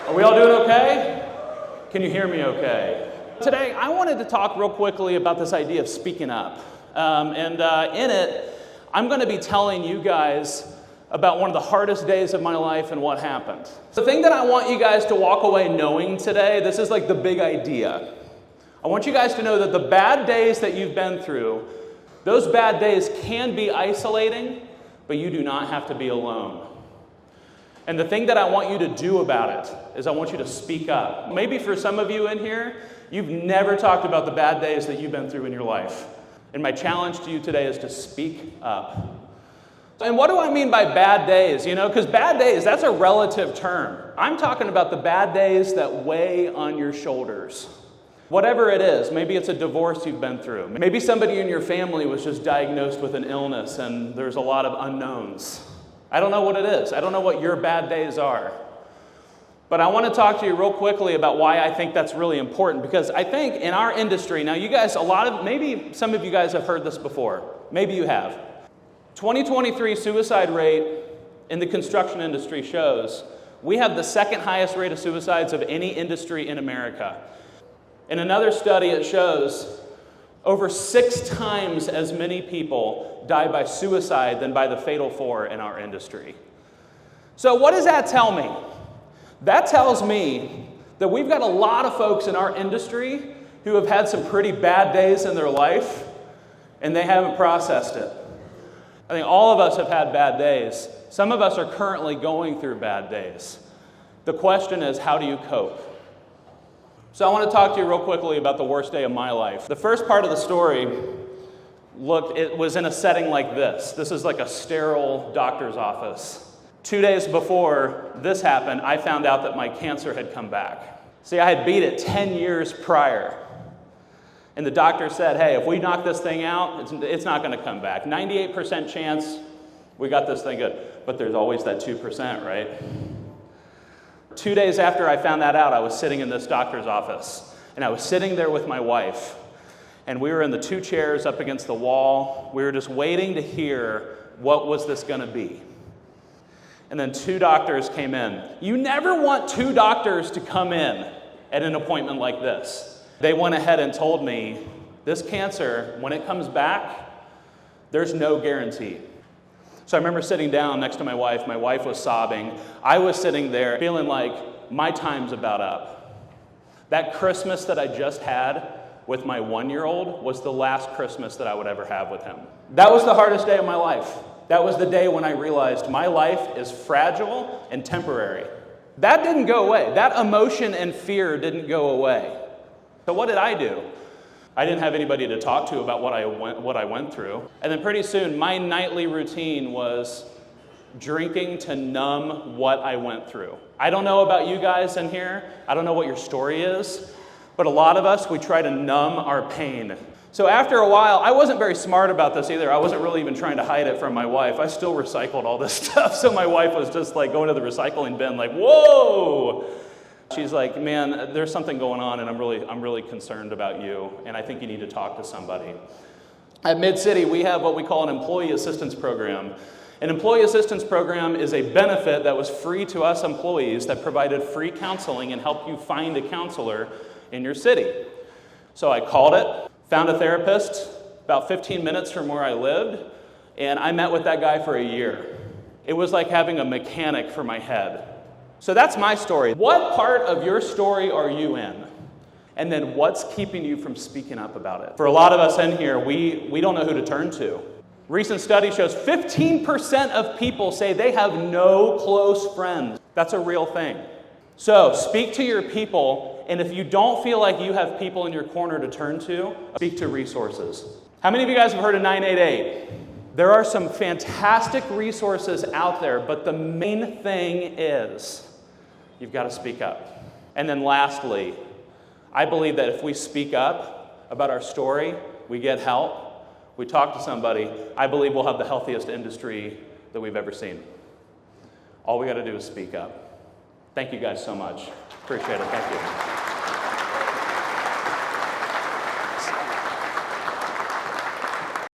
Are we all doing okay? Can you hear me okay? Today, I wanted to talk real quickly about this idea of speaking up. In it, I'm going to be telling you guys about one of the hardest days of my life and what happened. The thing that I want you guys to walk away knowing today, this is like the big idea. I want you guys to know that the bad days that you've been through, those bad days can be isolating, but you do not have to be alone. And the thing that I want you to do about it is I want you to speak up. Maybe for some of you in here, you've never talked about the bad days that you've been through in your life. And my challenge to you today is to speak up. And what do I mean by bad days? Because bad days, that's a relative term. I'm talking about the bad days that weigh on your shoulders. Whatever it is, maybe it's a divorce you've been through. Maybe somebody in your family was just diagnosed with an illness and there's a lot of unknowns. I don't know what it is. I don't know what your bad days are. But I want to talk to you real quickly about why I think that's really important. Because I think in our industry, now you guys, maybe some of you guys have heard this before. Maybe you have. 2023 suicide rate in the construction industry shows we have the second highest rate of suicides of any industry in America. In another study, it shows over 6 times as many people die by suicide than by the fatal 4 in our industry. So what does that tell me? That tells me that we've got a lot of folks in our industry who have had some pretty bad days in their life, and they haven't processed it. I think all of us have had bad days. Some of us are currently going through bad days. The question is, how do you cope? So I want to talk to you real quickly about the worst day of my life. The first part of the story, it was in a setting like this. This is like a sterile doctor's office. 2 days before this happened, I found out that my cancer had come back. See, I had beat it 10 years prior. And the doctor said, hey, if we knock this thing out, it's not going to come back. 98% chance we got this thing good. But there's always that 2%, right? 2 days after I found that out, I was sitting in this doctor's office. And I was sitting there with my wife. And we were in the 2 chairs up against the wall. We were just waiting to hear what was this going to be. And then 2 doctors came in. You never want 2 doctors to come in at an appointment like this. They went ahead and told me, this cancer, when it comes back, there's no guarantee. So I remember sitting down next to my wife. My wife was sobbing. I was sitting there feeling like my time's about up. That Christmas that I just had with my 1-year-old was the last Christmas that I would ever have with him. That was the hardest day of my life. That was the day when I realized my life is fragile and temporary. That didn't go away. That emotion and fear didn't go away. So what did I do? I didn't have anybody to talk to about what I went through. And then pretty soon, my nightly routine was drinking to numb what I went through. I don't know about you guys in here. I don't know what your story is. But a lot of us, we try to numb our pain. So after a while, I wasn't very smart about this either. I wasn't really even trying to hide it from my wife. I still recycled all this stuff. So my wife was just like going to the recycling bin like, whoa! She's like, man, there's something going on and I'm really concerned about you and I think you need to talk to somebody. At Mid-City, we have what we call an employee assistance program. An employee assistance program is a benefit that was free to us employees that provided free counseling and helped you find a counselor in your city. So I called it, found a therapist about 15 minutes from where I lived, and I met with that guy for a year. It was like having a mechanic for my head. So that's my story. What part of your story are you in? And then what's keeping you from speaking up about it? For a lot of us in here, we don't know who to turn to. Recent study shows 15% of people say they have no close friends. That's a real thing. So speak to your people, and if you don't feel like you have people in your corner to turn to, speak to resources. How many of you guys have heard of 988? There are some fantastic resources out there, but the main thing is you've got to speak up. And then lastly, I believe that if we speak up about our story, we get help, we talk to somebody, I believe we'll have the healthiest industry that we've ever seen. All we got to do is speak up. Thank you guys so much. Appreciate it. Thank you.